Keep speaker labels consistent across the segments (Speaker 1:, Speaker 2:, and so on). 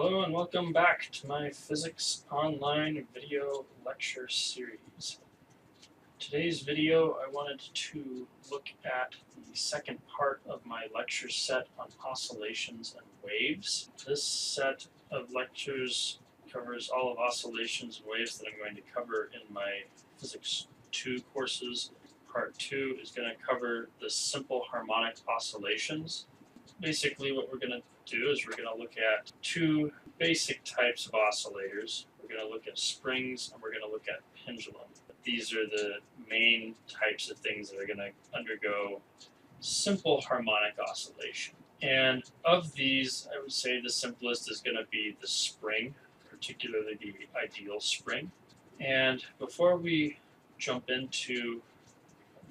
Speaker 1: Hello and welcome back to my Physics Online video lecture series. Today's video I wanted to look at the second part of my lecture set on oscillations and waves. This set of lectures covers all of oscillations and waves that I'm going to cover in my Physics 2 courses. Part 2 is going to cover the simple harmonic oscillations. Basically what we're going to do is we're going to look at two basic types of oscillators. We're going to look at springs and we're going to look at pendulum. These are the main types of things that are going to undergo simple harmonic oscillation. And of these, I would say the simplest is going to be the spring, particularly the ideal spring. And before we jump into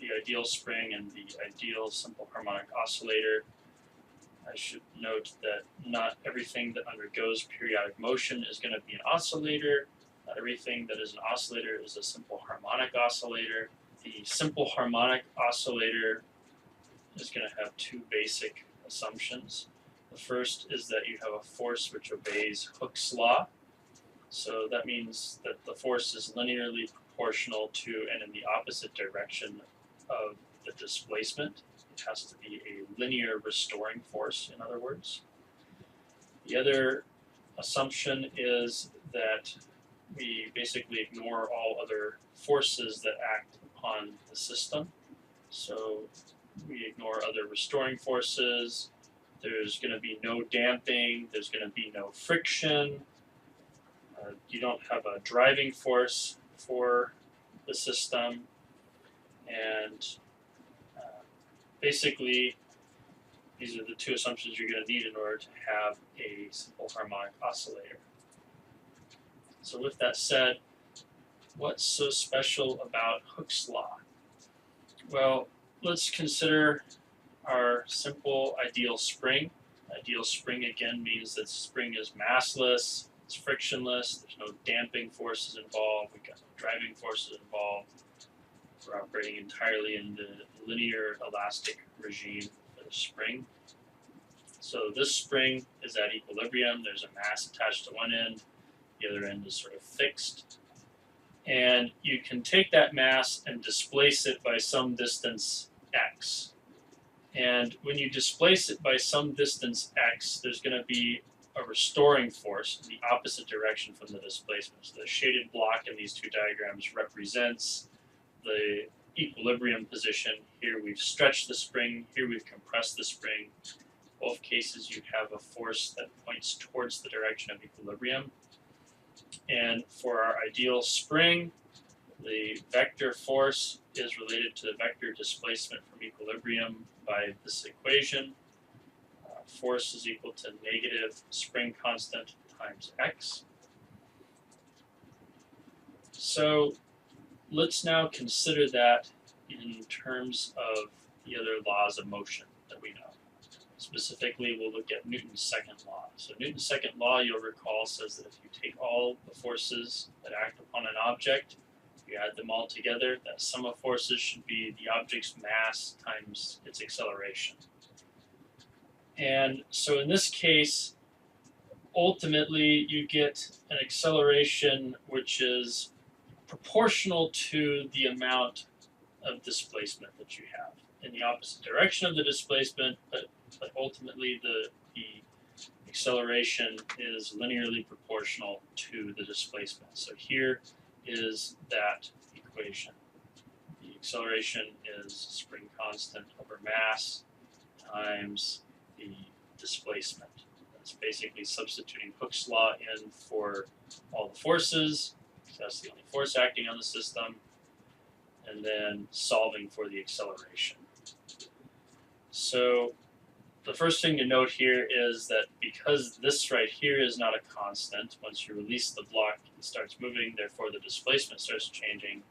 Speaker 1: the ideal spring and the ideal simple harmonic oscillator, I should note that not everything that undergoes periodic motion is going to be an oscillator. Not everything that is an oscillator is a simple harmonic oscillator. The simple harmonic oscillator is going to have two basic assumptions. The first is that you have a force which obeys Hooke's law. So that means that the force is linearly proportional to and in the opposite direction of the displacement. It has to be a linear restoring force, in other words. The other assumption is that we basically ignore all other forces that act upon the system. So we ignore other restoring forces. There's going to be no damping. There's going to be no friction. You don't have a driving force for the system. And basically, these are the two assumptions you're going to need in order to have a simple harmonic oscillator. So with that said, what's so special about Hooke's law? Well, let's consider our simple ideal spring. Ideal spring, again, means that the spring is massless, it's frictionless, there's no damping forces involved, we've got no driving forces involved. We're operating entirely in the linear elastic regime for the spring. So this spring is at equilibrium. There's a mass attached to one end. The other end is sort of fixed. And you can take that mass and displace it by some distance x. And when you displace it by some distance x, there's going to be a restoring force in the opposite direction from the displacement. So the shaded block in these two diagrams represents the equilibrium position. Here we've stretched the spring, here we've compressed the spring. Both cases you have a force that points towards the direction of equilibrium. And for our ideal spring, the vector force is related to the vector displacement from equilibrium by this equation. Force is equal to negative spring constant times x. So let's now consider that in terms of the other laws of motion that we know. Specifically, we'll look at Newton's second law. So Newton's second law, you'll recall, says that if you take all the forces that act upon an object, you add them all together, that sum of forces should be the object's mass times its acceleration. And so in this case, ultimately you get an acceleration which is proportional to the amount of displacement that you have in the opposite direction of the displacement, but ultimately the acceleration is linearly proportional to the displacement. So here is that equation. The acceleration is spring constant over mass times the displacement. That's basically substituting Hooke's law in for all the forces. That's the only force acting on the system, and then solving for the acceleration. So the first thing to note here is that because this right here is not a constant, once you release the block, it starts moving, therefore the displacement starts changing.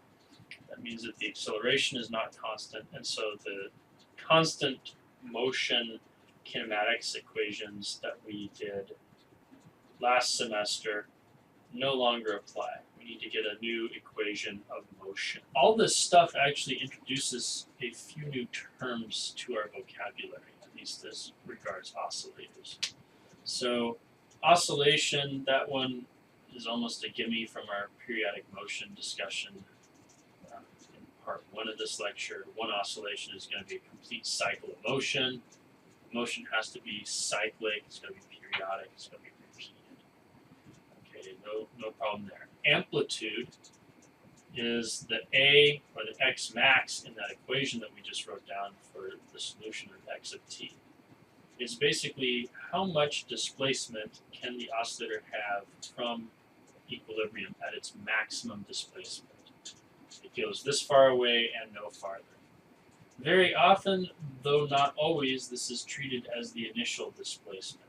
Speaker 1: That means that the acceleration is not constant, and so the constant motion kinematics equations that we did last semester no longer apply. We need to get a new equation of motion. All this stuff actually introduces a few new terms to our vocabulary, at least as regards oscillators. So Oscillation, that one is almost a gimme from our periodic motion discussion in part 1 of this lecture. One oscillation is going to be a complete cycle of motion. Motion has to be cyclic, it's going to be periodic, it's going to be repeated. Okay, no problem there. Amplitude is the A or the X max in that equation that we just wrote down for the solution of X of t. It's basically how much displacement can the oscillator have from equilibrium at its maximum displacement. It goes this far away and no farther. Very often, though not always, this is treated as the initial displacement.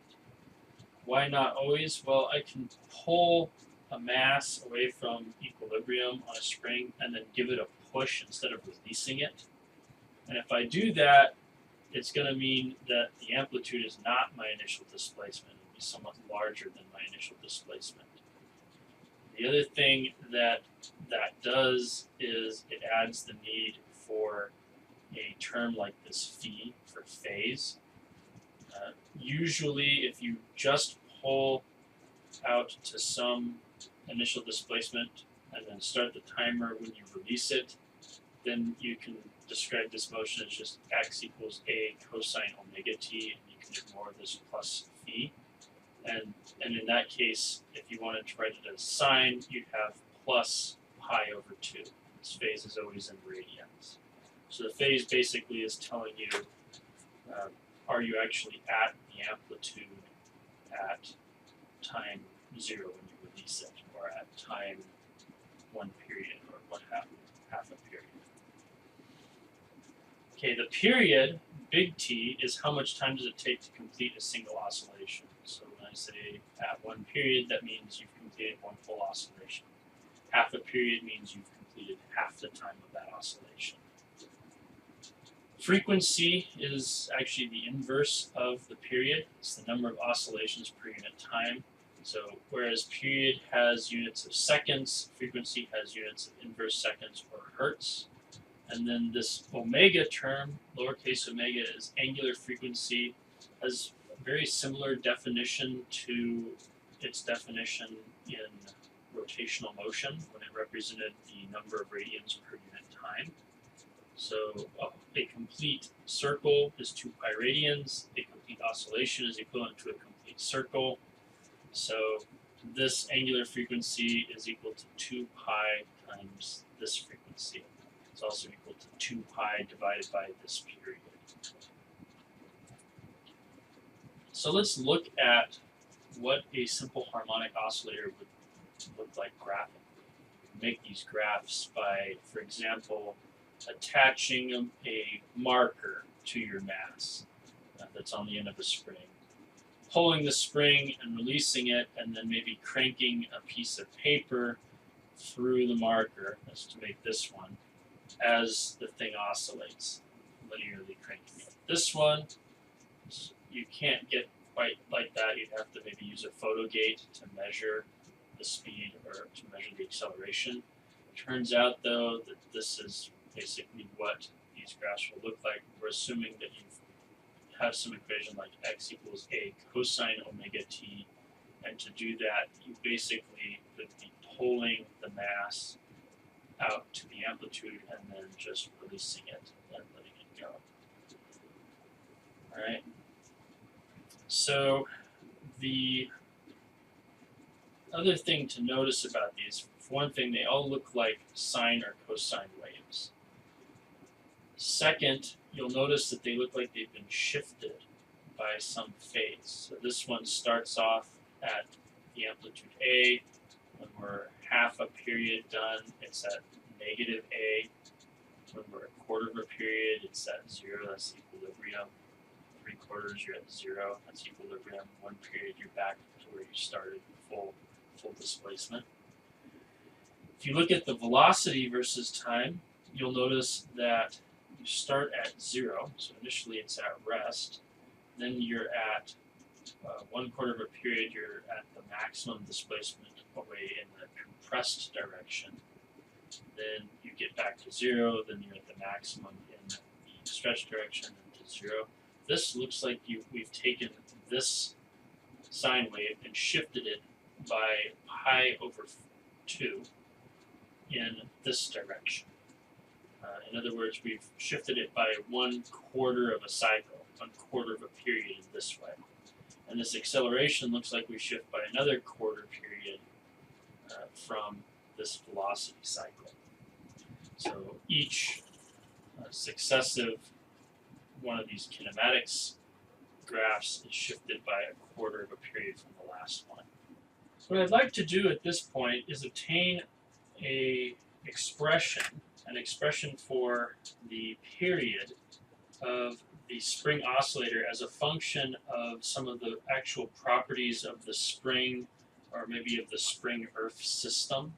Speaker 1: Why not always? Well, I can pull a mass away from equilibrium on a spring and then give it a push instead of releasing it. And if I do that, it's going to mean that the amplitude is not my initial displacement. It will be somewhat larger than my initial displacement. The other thing that does is it adds the need for a term like this phi for phase. Usually, if you just pull out to some initial displacement and then start the timer when you release it, then you can describe this motion as just x equals a cosine omega t, and you can ignore this plus phi. And in that case, if you wanted to write it as sine, you'd have plus pi over 2. This phase is always in radians. So the phase basically is telling you, are you actually at the amplitude at time 0 when you release it, or at time 1 period, or what half a period. Okay, the period, big T, is how much time does it take to complete a single oscillation. So when I say at 1 period, that means you've completed 1 full oscillation. Half a period means you've completed half the time of that oscillation. Frequency is actually the inverse of the period. It's the number of oscillations per unit time. So whereas period has units of seconds, frequency has units of inverse seconds or hertz. And then this omega term, lowercase omega, is angular frequency, has a very similar definition to its definition in rotational motion when it represented the number of radians per unit time. So a complete circle is 2 pi radians. A complete oscillation is equivalent to a complete circle. So this angular frequency is equal to 2 pi times this frequency. It's also equal to 2 pi divided by this period. So let's look at what a simple harmonic oscillator would look like graphically. Make these graphs by, for example, attaching a marker to your mass that's on the end of a spring, pulling the spring and releasing it, and then maybe cranking a piece of paper through the marker, that's to make this one, as the thing oscillates, linearly cranking it. This one, you can't get quite like that. You'd have to maybe use a photo gate to measure the speed or to measure the acceleration. Turns out, though, that this is basically what these graphs will look like. We're assuming that you have some equation like x equals a cosine omega t, and to do that, you basically would be pulling the mass out to the amplitude and then just releasing it and letting it go. All right. So the other thing to notice about these, for one thing, they all look like sine or cosine waves. Second, you'll notice that they look like they've been shifted by some phase. So this one starts off at the amplitude A. When we're half a period done, it's at negative A. When we're a quarter of a period, it's at 0, that's equilibrium. 3/4, you're at 0, that's equilibrium. 1 period, you're back to where you started, full displacement. If you look at the velocity versus time, you'll notice that you start at 0, so initially it's at rest. Then you're at 1/4 of a period, you're at the maximum displacement away in the compressed direction. Then you get back to 0, then you're at the maximum in the stretched direction, and to 0. This looks like we've taken this sine wave and shifted it by pi over 2 in this direction. In other words, we've shifted it by 1/4 of a cycle, 1/4 of a period in this way. And this acceleration looks like we shift by another quarter period from this velocity cycle. So each successive one of these kinematics graphs is shifted by 1/4 of a period from the last one. What I'd like to do at this point is obtain an expression for the period of the spring oscillator as a function of some of the actual properties of the spring, or maybe of the spring earth system.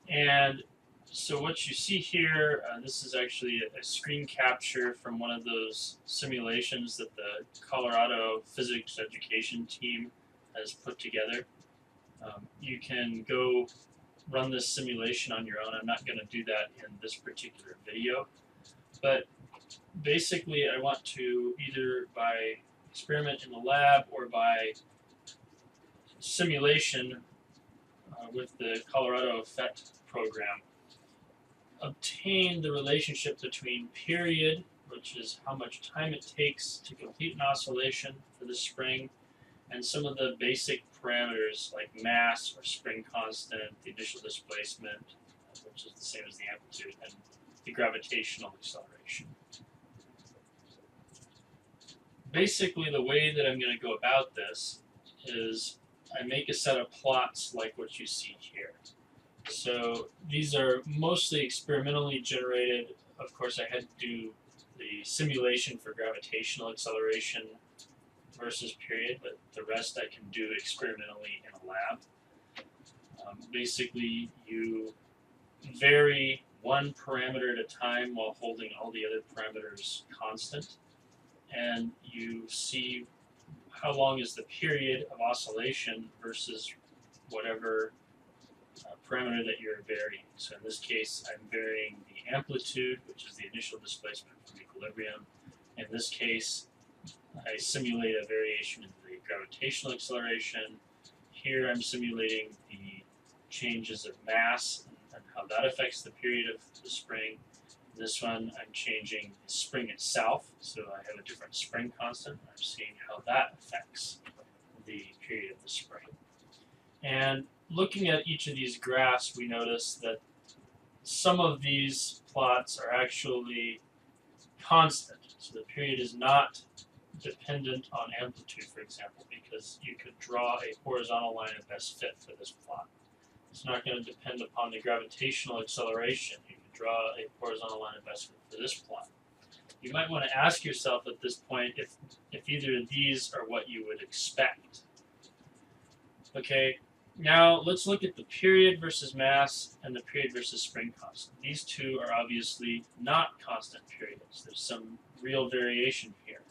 Speaker 1: And so what you see here, this is actually a screen capture from one of those simulations that the Colorado physics education team has put together. You can go run this simulation on your own. I'm not going to do that in this particular video. But basically, I want to either by experiment in the lab or by simulation with the Colorado PhET program, obtain the relationship between period, which is how much time it takes to complete an oscillation for the spring, and some of the basic parameters like mass or spring constant, the initial displacement, which is the same as the amplitude, and the gravitational acceleration. Basically, the way that I'm going to go about this is I make a set of plots like what you see here. So these are mostly experimentally generated. Of course, I had to do the simulation for gravitational acceleration versus period, but the rest I can do experimentally in a lab. Basically, you vary one parameter at a time while holding all the other parameters constant, and you see how long is the period of oscillation versus whatever parameter that you're varying. So in this case, I'm varying the amplitude, which is the initial displacement from equilibrium. In this case, I simulate a variation in the gravitational acceleration. Here I'm simulating the changes of mass and how that affects the period of the spring. In this one, I'm changing the spring itself, so I have a different spring constant. I'm seeing how that affects the period of the spring. And looking at each of these graphs, we notice that some of these plots are actually constant. So the period is not dependent on amplitude, for example, because you could draw a horizontal line of best fit for this plot. It's not going to depend upon the gravitational acceleration. You can draw a horizontal line of best fit for this plot. You might want to ask yourself at this point if either of these are what you would expect. Okay, now let's look at the period versus mass and the period versus spring constant. These two are obviously not constant periods. There's some real variation here.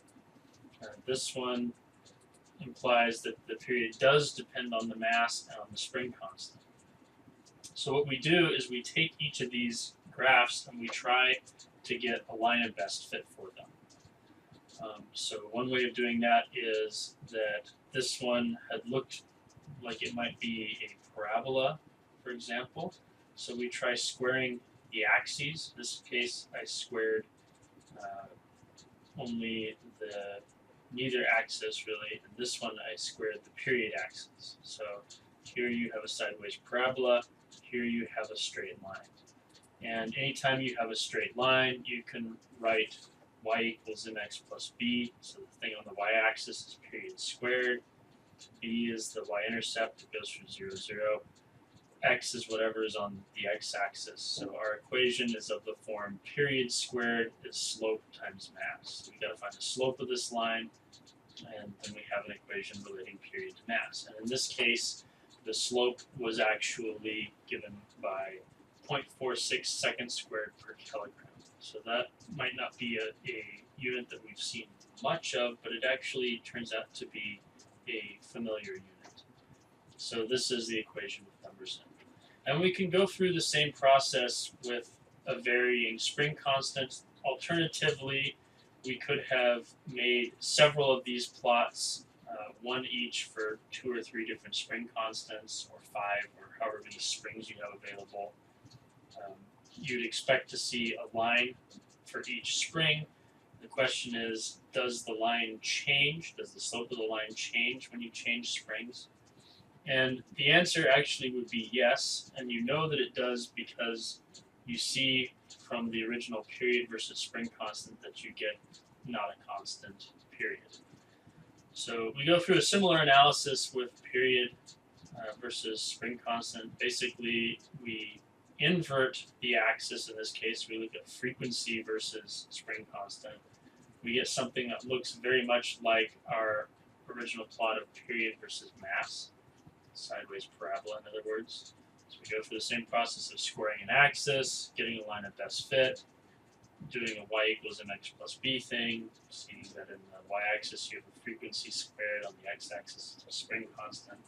Speaker 1: This one implies that the period does depend on the mass and on the spring constant. So what we do is we take each of these graphs and we try to get a line of best fit for them. So one way of doing that is that this one had looked like it might be a parabola, for example. So we try squaring the axes. In this case, I squared only the neither axis really, and this one I squared the period axis. So here you have a sideways parabola, here you have a straight line. And anytime you have a straight line, you can write y equals mx plus b. So the thing on the y-axis is period squared. B is the y-intercept, it goes from 0, 0. X is whatever is on the x-axis. So our equation is of the form period squared is slope times mass. So we've got to find the slope of this line, and then we have an equation relating period to mass. And in this case, the slope was actually given by 0.46 seconds squared per kilogram. So that might not be a unit that we've seen much of, but it actually turns out to be a familiar unit. So this is the equation with numbers in. And we can go through the same process with a varying spring constant. Alternatively, we could have made several of these plots, one each for 2 or 3 different spring constants, or 5, or however many springs you have available. You'd expect to see a line for each spring. The question is, does the line change? Does the slope of the line change when you change springs? And the answer actually would be yes, and you know that it does because you see from the original period versus spring constant that you get not a constant period. So we go through a similar analysis with period versus spring constant. Basically, we invert the axis. In this case, we look at frequency versus spring constant. We get something that looks very much like our original plot of period versus mass, sideways parabola, in other words. So we go through the same process of squaring an axis, getting a line of best fit, doing a y equals mx plus b thing, seeing that in the y-axis you have a frequency squared, on the x-axis it's a spring constant.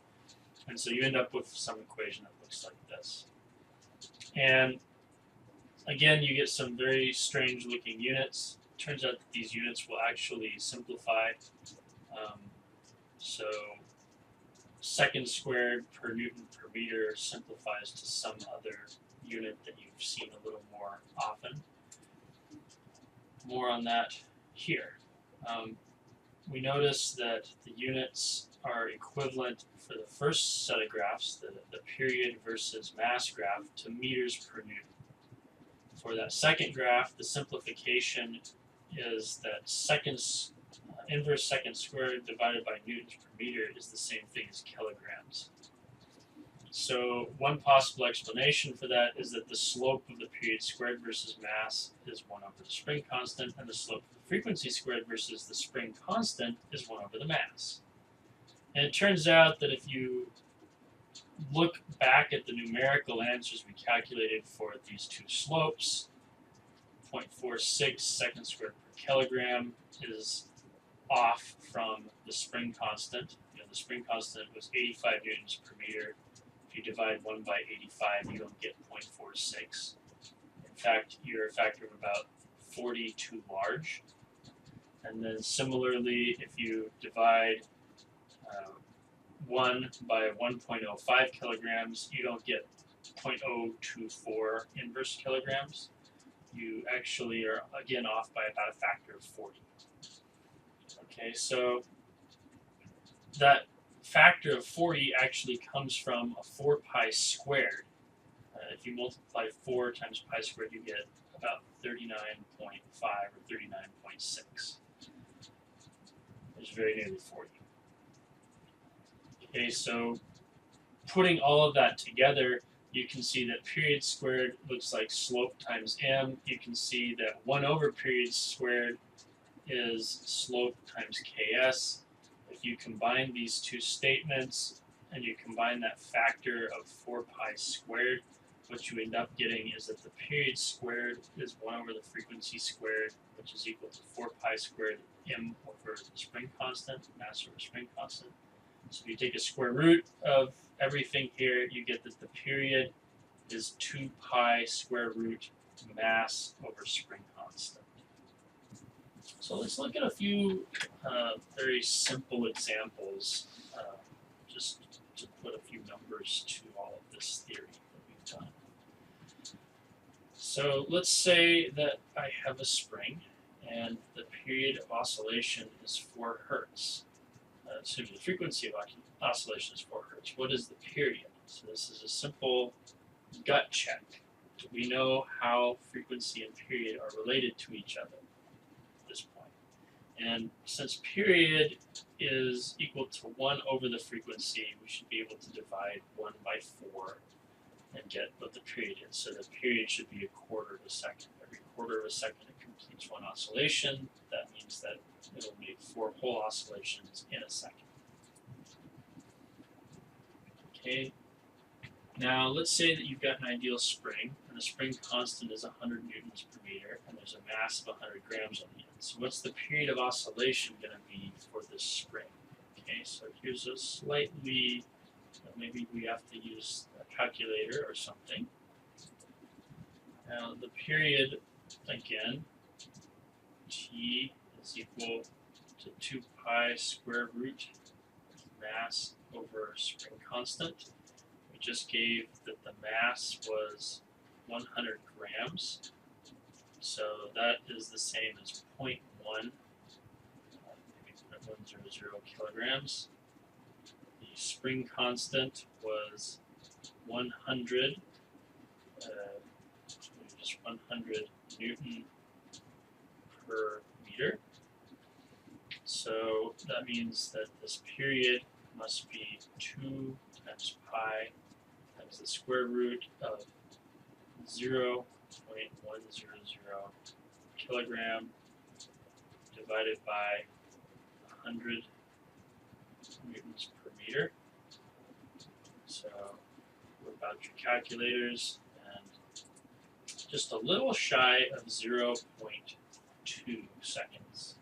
Speaker 1: And so you end up with some equation that looks like this. And again, you get some very strange looking units. It turns out that these units will actually simplify. So seconds squared per Newton per meter simplifies to some other unit that you've seen a little more often. More on that here. We notice that the units are equivalent for the first set of graphs, the period versus mass graph, to meters per Newton. For that second graph, the simplification is that seconds, inverse second squared divided by newtons per meter is the same thing as kilograms. So one possible explanation for that is that the slope of the period squared versus mass is 1 over the spring constant, and the slope of the frequency squared versus the spring constant is 1 over the mass. And it turns out that if you look back at the numerical answers we calculated for these two slopes, 0.46 seconds squared per kilogram is off from the spring constant. You know, the spring constant was 85 newtons per meter. If you divide 1 by 85, you don't get 0.46. In fact, you're a factor of about 40 too large. And then similarly, if you divide 1 by 1.05 kilograms, you don't get 0.024 inverse kilograms. You actually are, again, off by about a factor of 40. Okay, so that factor of 40 actually comes from a 4 pi squared. If you multiply 4 times pi squared, you get about 39.5 or 39.6. It's very nearly 40. Okay, so putting all of that together, you can see that period squared looks like slope times m. You can see that 1 over period squared is slope times ks. If you combine these two statements and you combine that factor of 4 pi squared, what you end up getting is that the period squared is 1 over the frequency squared, which is equal to 4 pi squared m over the spring constant, mass over spring constant. So if you take a square root of everything here, you get that the period is 2 pi square root mass over spring constant. So let's look at a few very simple examples, just to put a few numbers to all of this theory that we've done. So let's say that I have a spring and the period of oscillation is 4 hertz. Assuming the frequency of oscillation is 4 hertz. What is the period? So this is a simple gut check. Do we know how frequency and period are related to each other at this point? And since period is equal to 1 over the frequency, we should be able to divide 1 by 4 and get what the period is. So the period should be 1/4 of a second. Every 1/4 of a second it completes 1 oscillation. That means that it'll make 4 whole oscillations in a second. Okay. Now let's say that you've got an ideal spring, and the spring constant is 100 newtons per meter, and there's a mass of 100 grams on the end. So what's the period of oscillation going to be for this spring? Okay, so here's a slightly, maybe we have to use a calculator or something. Now the period, again, t is equal to 2 pi square root mass over spring constant. We just gave that the mass was 100 grams. So that is the same as 0.1, maybe 0.100 kilograms. The spring constant was 100, just 100 Newton per meter. So that means that this period must be 2 times pi times the square root of 0.100 kilogram divided by 100 newtons per meter. So whip out your calculators, and just a little shy of 0.2 seconds.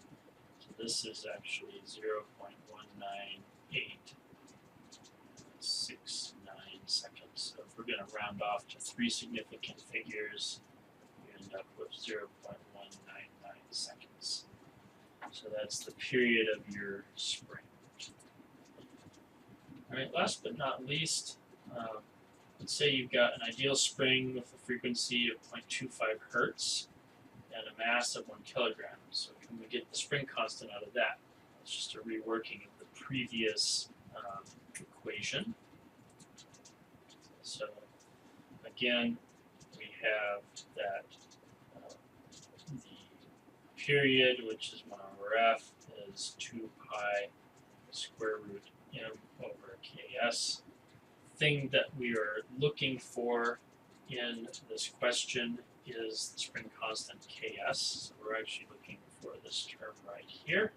Speaker 1: So this is actually 0.19869 seconds. So if we're going to round off to 3 significant figures, we end up with 0.199 seconds. So that's the period of your spring. All right, last but not least, let's say you've got an ideal spring with a frequency of 0.25 hertz and a mass of 1 kilogram. So can we get the spring constant out of that? It's just a reworking of the previous equation. So again, we have that the period, which is 1 over f, is 2 pi square root m over ks. Thing that we are looking for in this question is the spring constant ks. So we're actually looking for this term right here.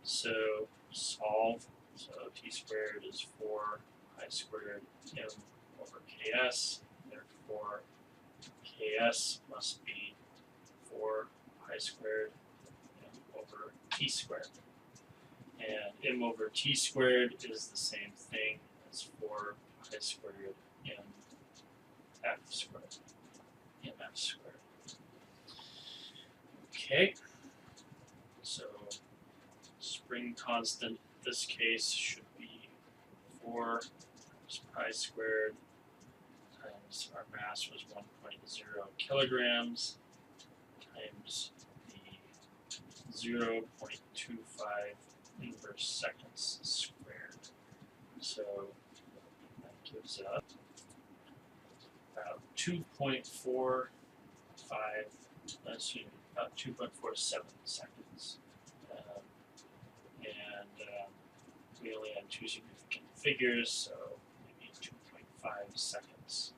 Speaker 1: So solve. So t squared is 4 pi squared m over ks. Therefore, ks must be 4 pi squared m over t squared. And m over t squared is the same thing as 4 pi squared m f squared, mf squared. Okay, so spring constant in this case should be 4 times pi squared times our mass was 1.0 kilograms times the 0.25 inverse seconds squared. So that gives us about 2.45, about 2.47 seconds. We only had 2 significant figures, so maybe 2.5 seconds.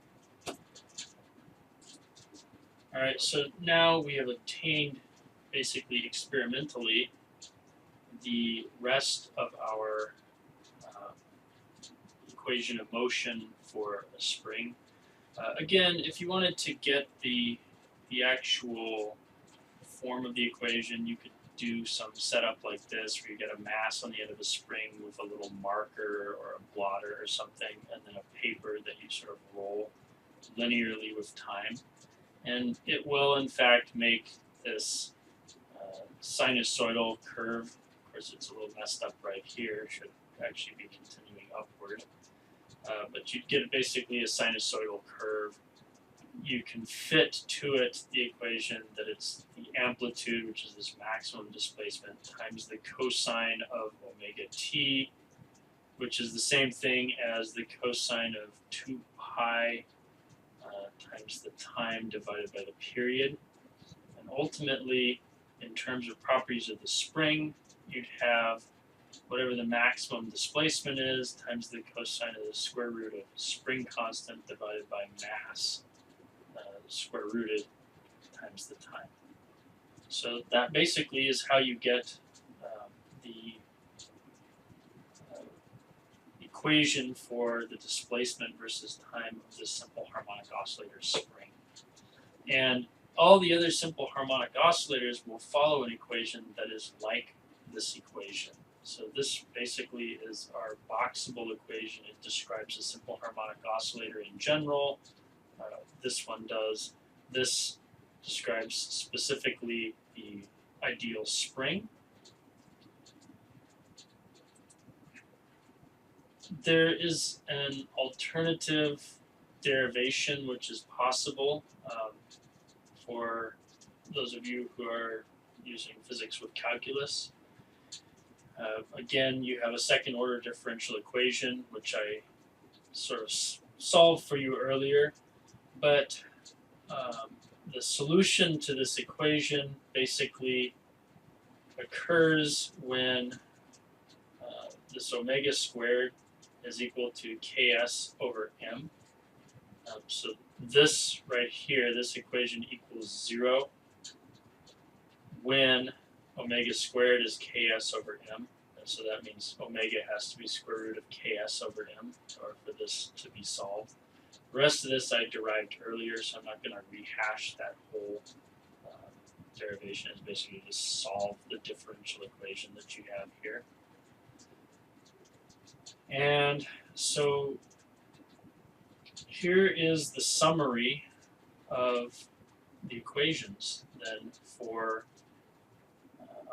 Speaker 1: Alright, so now we have obtained, basically experimentally, the rest of our equation of motion for a spring. Again, if you wanted to get the actual form of the equation, you could do some setup like this where you get a mass on the end of a spring with a little marker or a blotter or something, and then a paper that you sort of roll linearly with time. And it will, in fact, make this sinusoidal curve. Of course, it's a little messed up right here. It should actually be continuing upward. But you'd get basically a sinusoidal curve. You can fit to it the equation that it's the amplitude, which is this maximum displacement, times the cosine of omega t, which is the same thing as the cosine of 2 pi times the time divided by the period. And ultimately, in terms of properties of the spring, you'd have whatever the maximum displacement is times the cosine of the square root of spring constant divided by mass, square rooted times the time. So that basically is how you get the equation for the displacement versus time of this simple harmonic oscillator spring. And all the other simple harmonic oscillators will follow an equation that is like this equation. So this basically is our boxable equation. It describes a simple harmonic oscillator in general. This one does. This describes specifically the ideal spring. there is an alternative derivation which is possible for those of you who are using physics with calculus. Again, you have a second order differential equation, which I sort of solved for you earlier, but the solution to this equation basically occurs when this omega squared is equal to ks over m. So this right here, this equation equals 0 when omega squared is ks over m. And so that means omega has to be square root of ks over m in order for this to be solved. The rest of this I derived earlier, so I'm not going to rehash that whole derivation. Is basically just solve the differential equation that you have here. And so here is the summary of the equations then for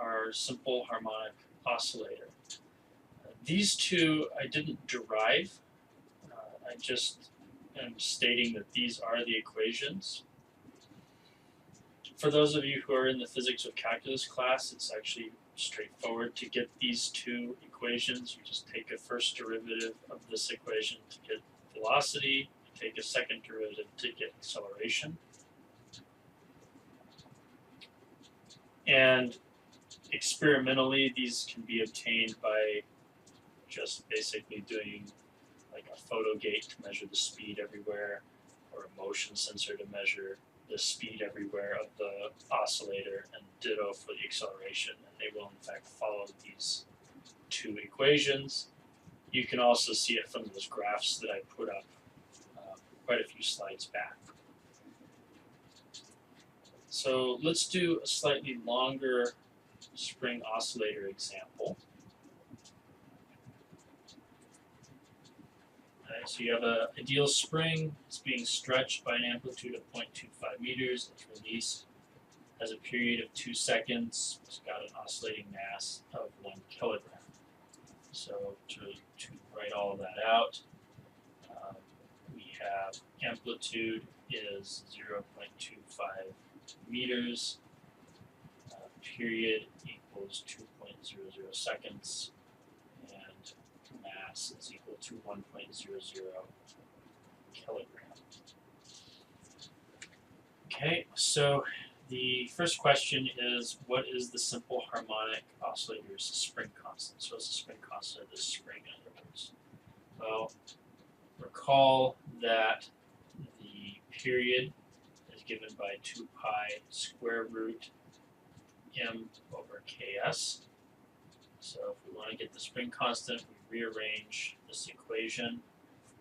Speaker 1: our simple harmonic oscillator. These two I didn't derive. I just am stating that these are the equations. For those of you who are in the physics of calculus class, it's actually straightforward to get these two equations. You just take a first derivative of this equation to get velocity, you take a second derivative to get acceleration. And experimentally, these can be obtained by just basically doing like a photo gate to measure the speed everywhere, or a motion sensor to measure the speed everywhere of the oscillator, and ditto for the acceleration, and they will in fact follow these two equations. You can also see it from those graphs that I put up quite a few slides back. So let's do a slightly longer spring oscillator example. So you have an ideal spring. It's being stretched by an amplitude of 0.25 meters. It's released as a period of 2 seconds. It's got an oscillating mass of 1 kilogram. So to write all of that out, we have amplitude is 0.25 meters. Period equals 2.00 seconds. And mass is equal to 1.00 kilogram. Okay, so the first question is, what is the simple harmonic oscillator's spring constant? So it's the spring constant of this spring, in other words. Well, recall that the period is given by 2 pi square root m over ks. So if we want to get the spring constant, we rearrange this equation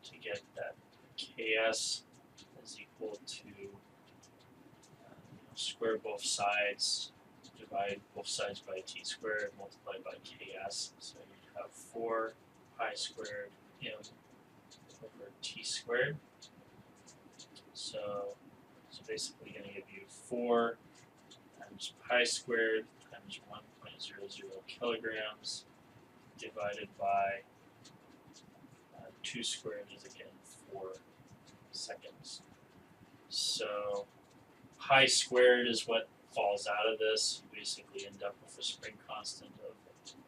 Speaker 1: to get that ks is equal to square both sides, divide both sides by t squared, multiply by ks. So you have 4 pi squared m over t squared. So it's basically going to give you 4 times pi squared times 1.00 kilograms divided by 2 squared is again 4 seconds. So pi squared is what falls out of this. You basically end up with a spring constant of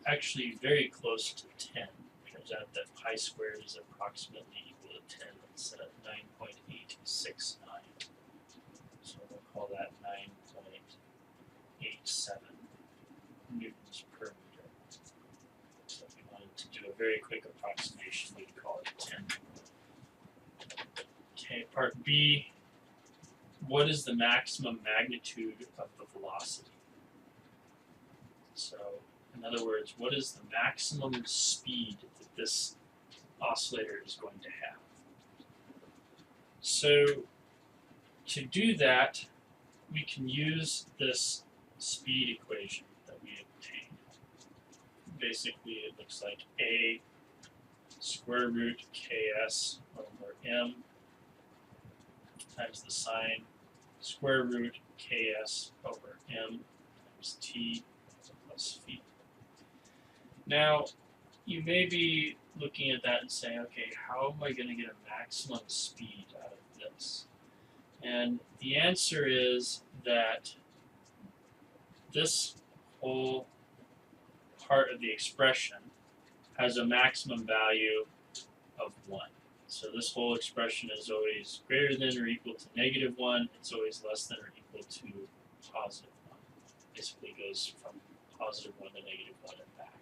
Speaker 1: actually very close to 10. It turns out that pi squared is approximately equal to 10. It's at 9.869. So we'll call that 9.87 newtons per meter. So if we wanted to do a very quick approximation, we'd call it 10. Okay, part B. What is the maximum magnitude of the velocity? So, in other words, what is the maximum speed that this oscillator is going to have? So, to do that, we can use this speed equation that we obtained. Basically, it looks like A square root ks over m times the sine square root ks over m times t plus phi. Now, you may be looking at that and saying, okay, how am I going to get a maximum speed out of this? And the answer is that this whole part of the expression has a maximum value of 1. So this whole expression is always greater than or equal to -1. It's always less than or equal to +1. Basically goes from +1 to -1 and back.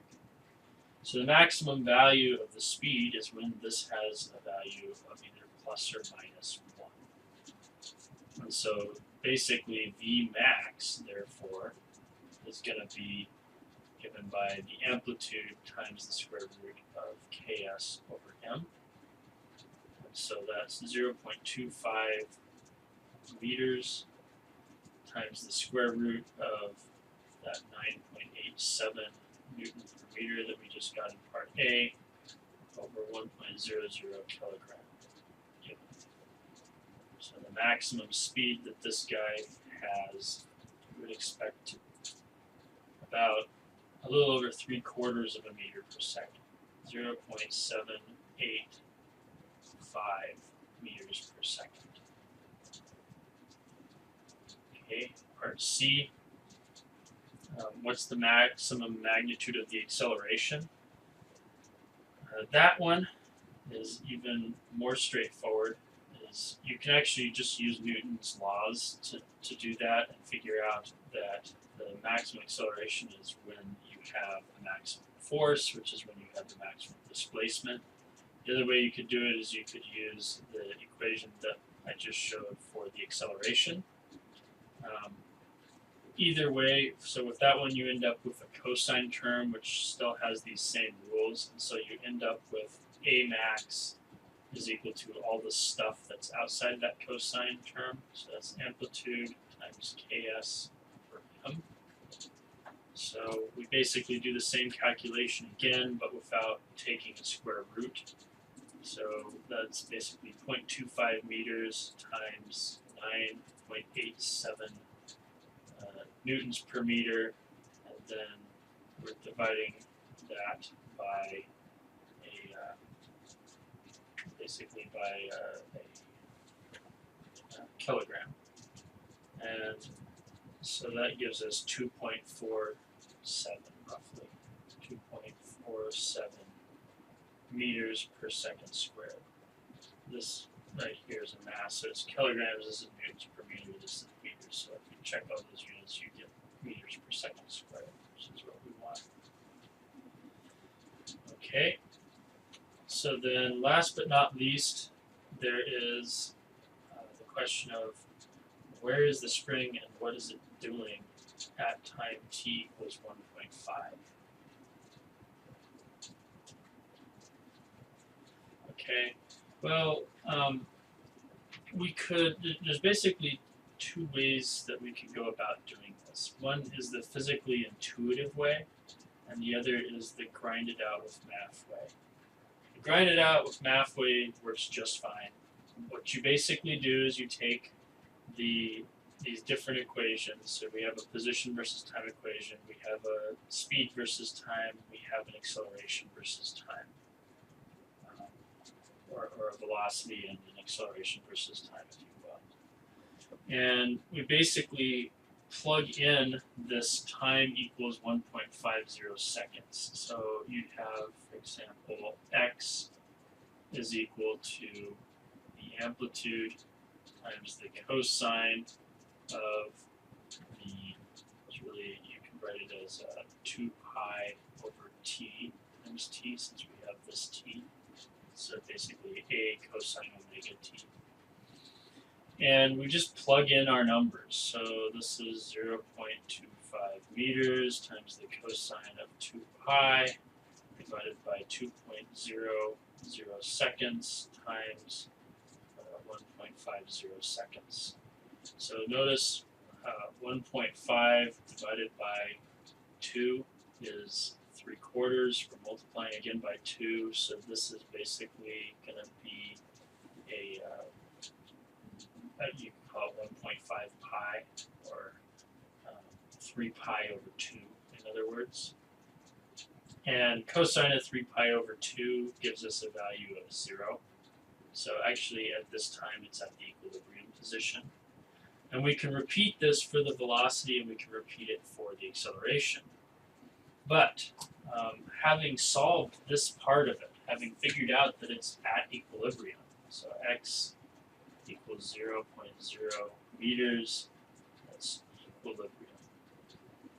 Speaker 1: So the maximum value of the speed is when this has a value of either plus or minus 1. And so basically Vmax, therefore, is going to be given by the amplitude times the square root of Ks over m. And so that's 0.25 meters times the square root of that 9.87 Newton per meter that we just got in part A over 1.00 kilogram. Given. So the maximum speed that this guy has, you would expect about a little over 3/4 of a meter per second, 0.785 meters per second. Okay, part C. What's the maximum magnitude of the acceleration? That one is even more straightforward. You can actually just use Newton's laws to do that and figure out that the maximum acceleration is when you have a maximum force, which is when you have the maximum displacement. The other way you could do it is you could use the equation that I just showed for the acceleration. Either way, so with that one you end up with a cosine term which still has these same rules, and so you end up with A max is equal to all the stuff that's outside that cosine term. So that's amplitude times Ks over m. So we basically do the same calculation again, but without taking a square root. So that's basically 0.25 meters times 9.87 newtons per meter, and then we're dividing that by basically by a kilogram, and so that gives us 2.47 roughly, 2.47 meters per second squared. This right here is a mass, so it's kilograms, this is newtons per meter, this is meters, so if you check all those units you get meters per second squared, which is what we want. Okay. So then, last but not least, there is the question of where is the spring and what is it doing at time t equals 1.5. Okay, well, there's basically two ways that we could go about doing this. One is the physically intuitive way, and the other is the grind it out with math way. Grind it out with math way works just fine. What you basically do is you take these different equations. So we have a position versus time equation, we have a speed versus time, we have an acceleration versus time, or a velocity and an acceleration versus time, if you will. And we basically plug in this time equals 1.50 seconds. So you'd have, for example, x is equal to the amplitude times the cosine of really, you can write it as 2 pi over t times t, since we have this t. So basically a cosine omega t. And we just plug in our numbers. So this is 0.25 meters times the cosine of 2 pi divided by 2.00 seconds times 1.50 seconds. So notice 1.5 divided by 2 is 3/4. We're multiplying again by 2, so this is basically going to be you can call it 1.5 pi, or 3 pi over 2, in other words. And cosine of 3 pi over 2 gives us a value of 0. So actually at this time it's at the equilibrium position. And we can repeat this for the velocity and we can repeat it for the acceleration. But having solved this part of it, having figured out that it's at equilibrium, so x equals 0.0 meters, that's equilibrium.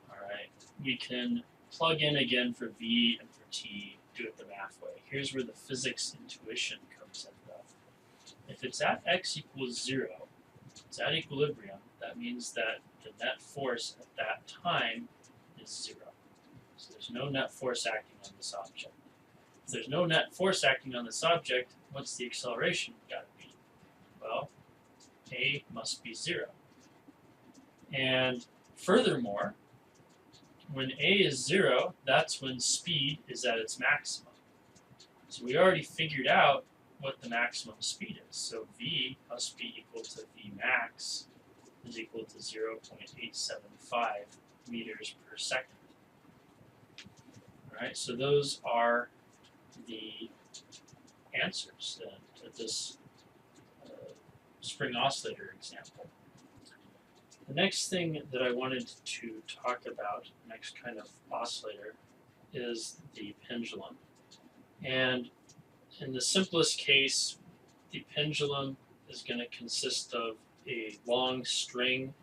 Speaker 1: Alright, we can plug in again for v and for t, do it the math way. Here's where the physics intuition comes in though. If it's at x equals 0, it's at equilibrium, that means that the net force at that time is 0. So there's no net force acting on this object. If there's no net force acting on this object, what's the acceleration got to be? Well, a must be 0. And furthermore, when a is 0, that's when speed is at its maximum. So we already figured out what the maximum speed is. So v must be equal to v max is equal to 0.875 meters per second. Alright, so those are the answers to this spring oscillator example. The next thing that I wanted to talk about, next kind of oscillator, is the pendulum. And in the simplest case, the pendulum is going to consist of a long string,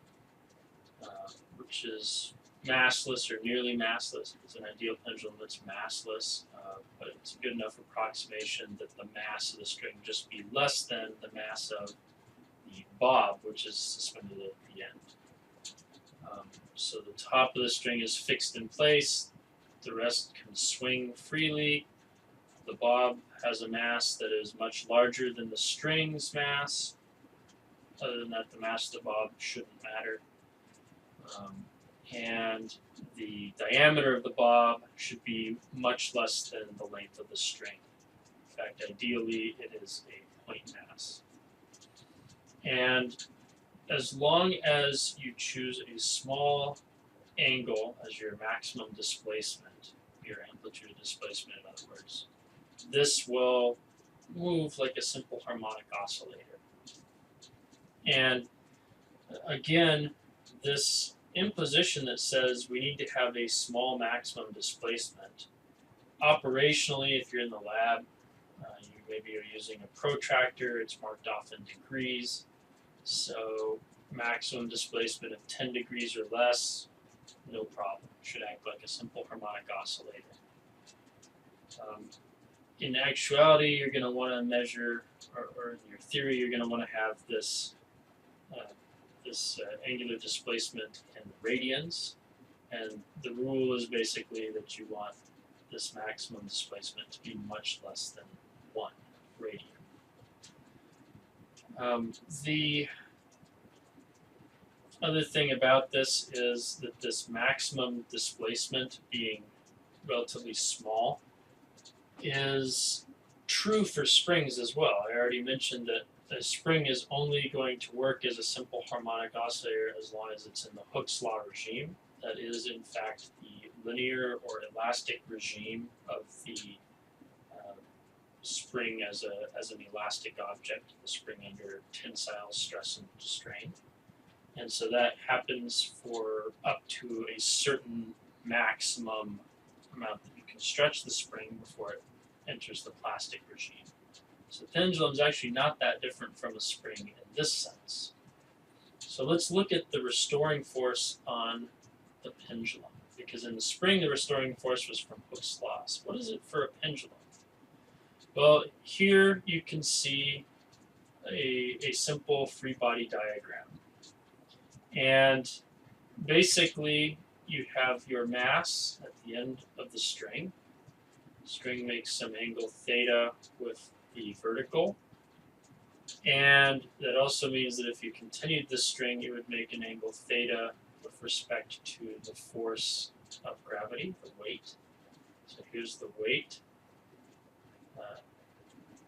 Speaker 1: which is massless or nearly massless. It's an ideal pendulum that's massless, but it's a good enough approximation that the mass of the string just be less than the mass of the bob, which is suspended at the end. So the top of the string is fixed in place, the rest can swing freely. The bob has a mass that is much larger than the string's mass. Other than that, the mass of the bob shouldn't matter. And the diameter of the bob should be much less than the length of the string. In fact, ideally, it is a point mass. And as long as you choose a small angle as your maximum displacement, your amplitude of displacement in other words, this will move like a simple harmonic oscillator. And again, this imposition that says we need to have a small maximum displacement, operationally, if you're in the lab, you maybe are using a protractor, it's marked off in degrees, so maximum displacement of 10 degrees or less, no problem. It should act like a simple harmonic oscillator. In actuality, you're going to want to measure, or in your theory, you're going to want to have this angular displacement in radians, and the rule is basically that you want this maximum displacement to be much less than 1 radian. The other thing about this is that this maximum displacement being relatively small is true for springs as well. I already mentioned that a spring is only going to work as a simple harmonic oscillator as long as it's in the Hooke's law regime. That is, in fact, the linear or elastic regime of the spring as an elastic object, the spring under tensile stress and strain. And so that happens for up to a certain maximum amount that you can stretch the spring before it enters the plastic regime. So the pendulum is actually not that different from a spring in this sense. So let's look at the restoring force on the pendulum, because in the spring the restoring force was from Hooke's law. So what is it for a pendulum? Well, here you can see a simple free body diagram. And basically you have your mass at the end of the string. The string makes some angle theta with the vertical. And that also means that if you continued this string, it would make an angle theta with respect to the force of gravity, the weight. So here's the weight.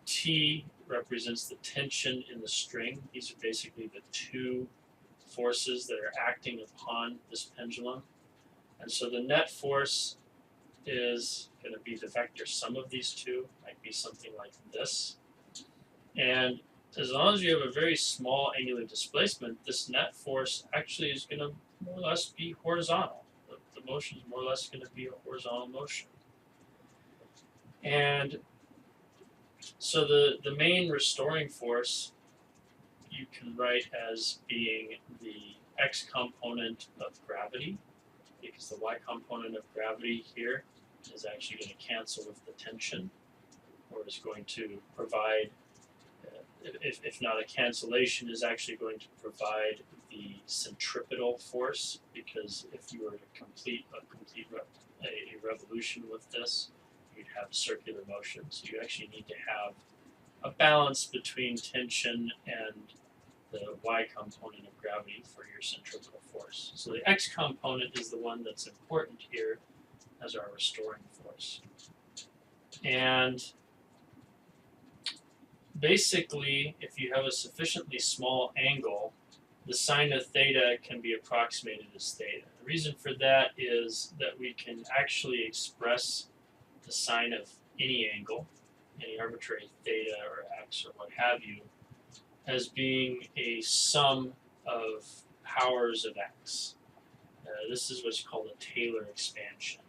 Speaker 1: T represents the tension in the string. These are basically the two forces that are acting upon this pendulum. And so the net force is going to be the vector sum of these two, might be something like this. And as long as you have a very small angular displacement, this net force actually is going to more or less be horizontal. The motion is more or less going to be a horizontal motion. And so the main restoring force you can write as being the x component of gravity, because the y component of gravity here is actually going to cancel with the tension, or is going to provide, if not a cancellation, is actually going to provide the centripetal force, because if you were to complete a revolution with this, you'd have circular motion. So you actually need to have a balance between tension and the y component of gravity for your centripetal force. So the x component is the one that's important here as our restoring force. And basically, if you have a sufficiently small angle, the sine of theta can be approximated as theta. The reason for that is that we can actually express the sine of any angle, any arbitrary theta or x or what have you, as being a sum of powers of x. This is what's called a Taylor expansion.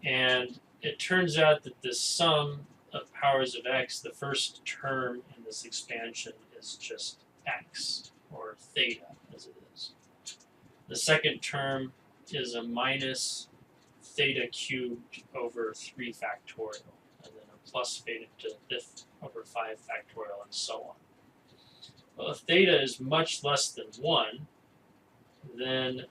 Speaker 1: And it turns out that the sum of powers of x, the first term in this expansion is just x, or theta as it is. The second term is a minus theta cubed over 3 factorial, and then a plus theta to the 5th over 5 factorial, and so on. Well, if theta is much less than 1, then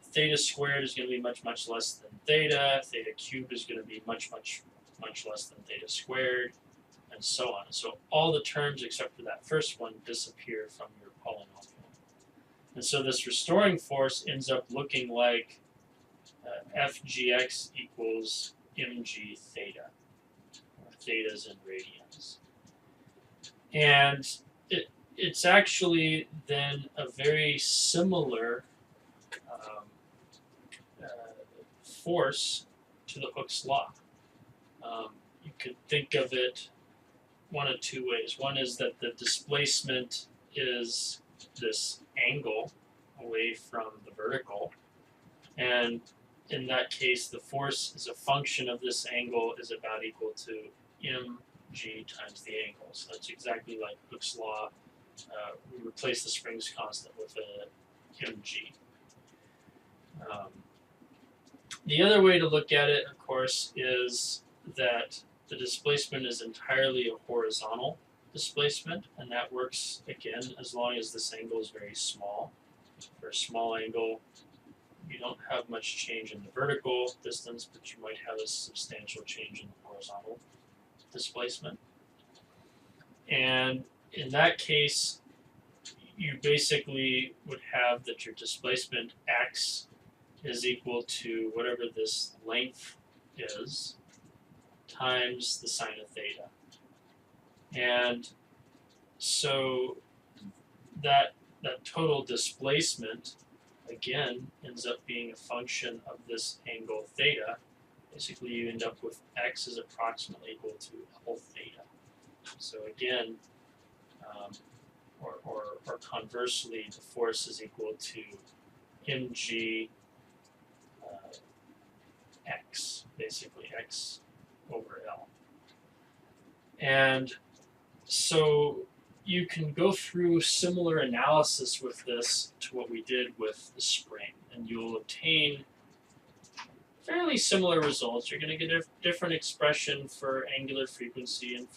Speaker 1: theta squared is going to be much, much less than theta. Theta cubed is going to be much, much, much less than theta squared, and so on. So all the terms except for that first one disappear from your polynomial. And so this restoring force ends up looking like FGX equals mg theta, or thetas in radians. And it's actually then a very similar force to the Hooke's law. You could think of it one of two ways. One is that the displacement is this angle away from the vertical, and in that case the force as a function of this angle is about equal to mg times the angle. So that's exactly like Hooke's law. We replace the springs constant with a mg. The other way to look at it, of course, is that the displacement is entirely a horizontal displacement, and that works, again, as long as this angle is very small. For a small angle, you don't have much change in the vertical distance, but you might have a substantial change in the horizontal displacement. And in that case, you basically would have that your displacement x is equal to whatever this length is times the sine of theta. And so that total displacement, again, ends up being a function of this angle theta. Basically, you end up with x is approximately equal to L theta. So again, or conversely, the force is equal to mg x, basically x over L. And so you can go through similar analysis with this to what we did with the spring, and you'll obtain fairly similar results. You're going to get a different expression for angular frequency and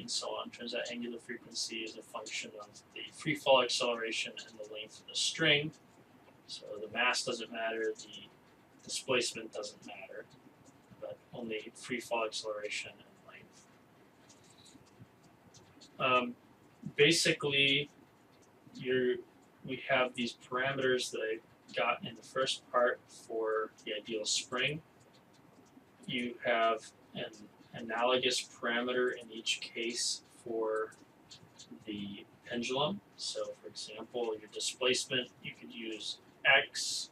Speaker 1: so on. Turns out angular frequency is a function of the free fall acceleration and the length of the string. So the mass doesn't matter, the displacement doesn't matter, but only free fall acceleration and length. Basically, we have these parameters that I got in the first part for the ideal spring. You have an analogous parameter in each case for the pendulum. So for example, your displacement, you could use x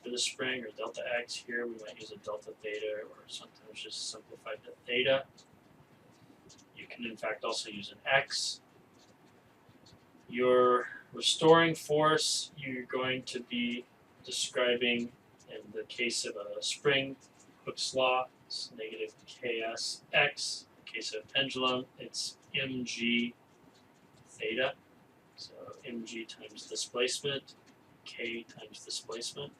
Speaker 1: for the spring, or delta x. Here we might use a delta theta, or sometimes just simplified to theta. You can in fact also use an x. Your restoring force, you're going to be describing, in the case of a spring, Hooke's law, it's negative ksx. In the case of a pendulum, it's mg theta. So mg times displacement, k times displacement.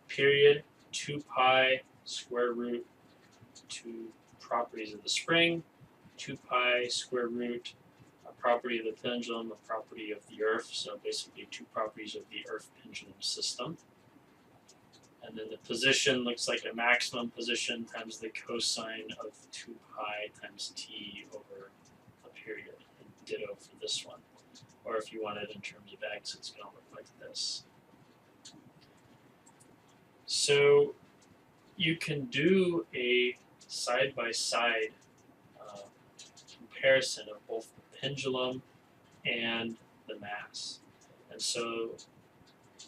Speaker 1: Period, 2 pi square root 2 properties of the spring, 2 pi square root a property of the pendulum, a property of the earth, so basically 2 properties of the earth pendulum system. And then the position looks like a maximum position times the cosine of 2 pi times t over a period. And ditto for this one. Or if you want it in terms of x, it's going to look like this. So you can do a side-by-side comparison of both the pendulum and the mass. And so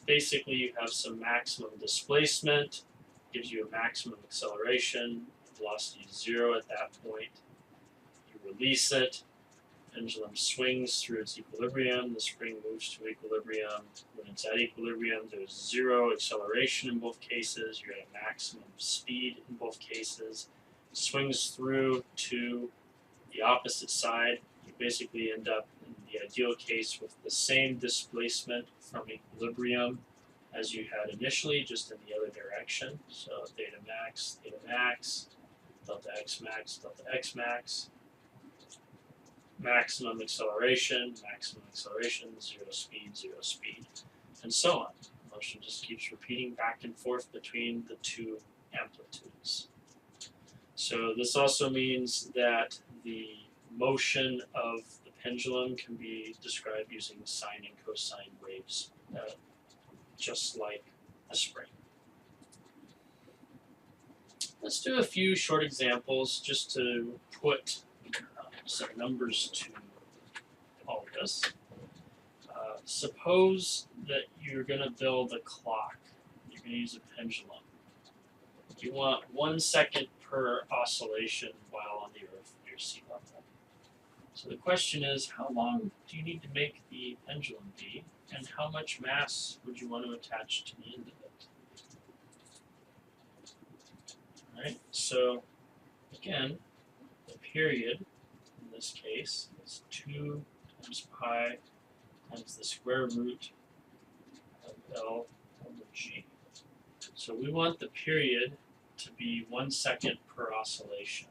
Speaker 1: basically you have some maximum displacement, gives you a maximum acceleration, velocity is 0 at that point. You release it, pendulum swings through its equilibrium, the spring moves to equilibrium. When it's at equilibrium, there's 0 acceleration in both cases, you're at a maximum speed in both cases. It swings through to the opposite side. You basically end up, in the ideal case, with the same displacement from equilibrium as you had initially, just in the other direction. So theta max, delta x max, max. Maximum acceleration, 0 speed, and so on. Motion just keeps repeating back and forth between the two amplitudes. So this also means that the motion of the pendulum can be described using sine and cosine waves, just like a spring. Let's do a few short examples just to put some numbers to all of this. Suppose that you're going to build a clock. You're going to use a pendulum. You want 1 second per oscillation while on the earth near sea level. So the question is, how long do you need to make the pendulum be, and how much mass would you want to attach to the end of it? All right, so again, the period in this case is 2 times pi times the square root of L over G. So we want the period to be 1 second per oscillation.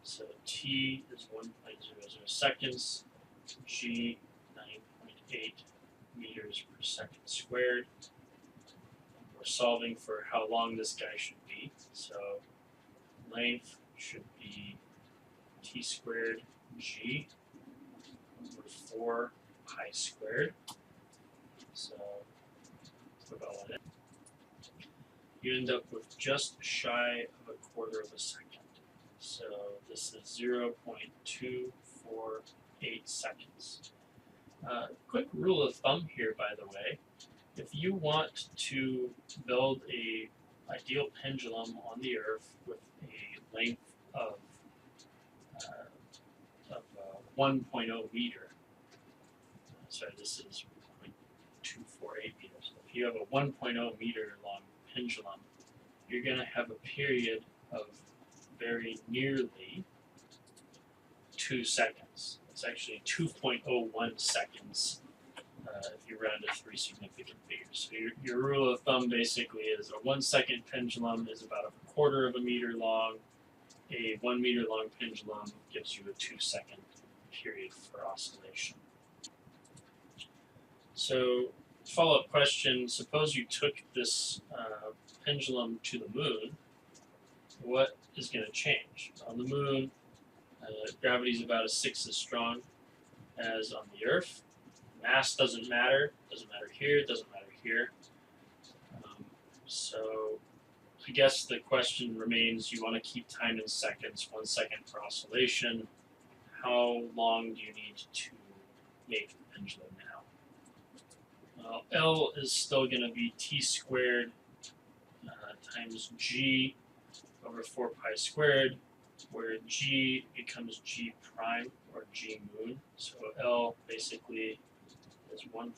Speaker 1: So T is 1.00 seconds, G 9.8 meters per second squared. We're solving for how long this guy should be. So length should be T squared G over 4 pi squared. So put all that in. You end up with just shy of 1/4 of a second. So this is 0.248 seconds. Quick rule of thumb here, by the way. If you want to build a ideal pendulum on the earth with a length of 1.0 meter, sorry, this is 0.248 meters. If you have a 1.0 meter long pendulum, you're going to have a period of very nearly 2 seconds. It's actually 2.01 seconds if you round to 3 significant figures. So your rule of thumb basically is a 1 second pendulum is about 1/4 of a meter long. A 1 meter long pendulum gives you a 2 second period for oscillation. So follow-up question, suppose you took this pendulum to the moon, what is going to change? On the moon, gravity is about 1/6 as strong as on the Earth. Mass doesn't matter here, doesn't matter here. So I guess the question remains, you want to keep time in seconds, 1 second per oscillation. How long do you need to make the pendulum now? Well, L is still going to be T squared times g over 4 pi squared, where g becomes g prime, or g moon. So L basically is 1.0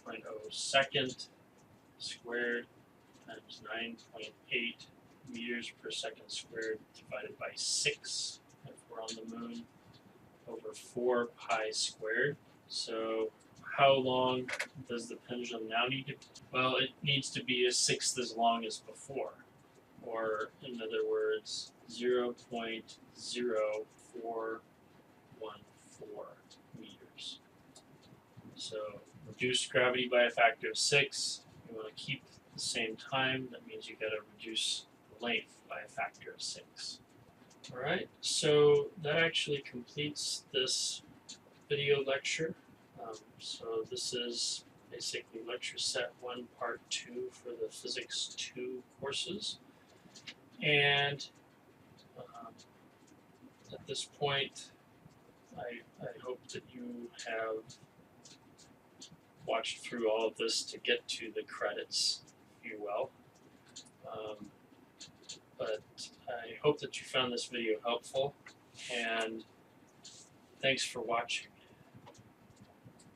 Speaker 1: second squared times 9.8 meters per second squared divided by 6 if we're on the moon, over 4 pi squared. So how long does the pendulum now need to be? Well, it needs to be a sixth as long as before, or in other words, 0.0414 meters. So reduce gravity by a factor of 6. You want to keep the same time. That means you got to reduce the length by a factor of 6. Alright, so that actually completes this video lecture. So this is basically lecture set 1, part 2 for the Physics 2 courses. And at this point, I hope that you have watched through all of this to get to the credits, if you will. But I hope that you found this video helpful, and thanks for watching.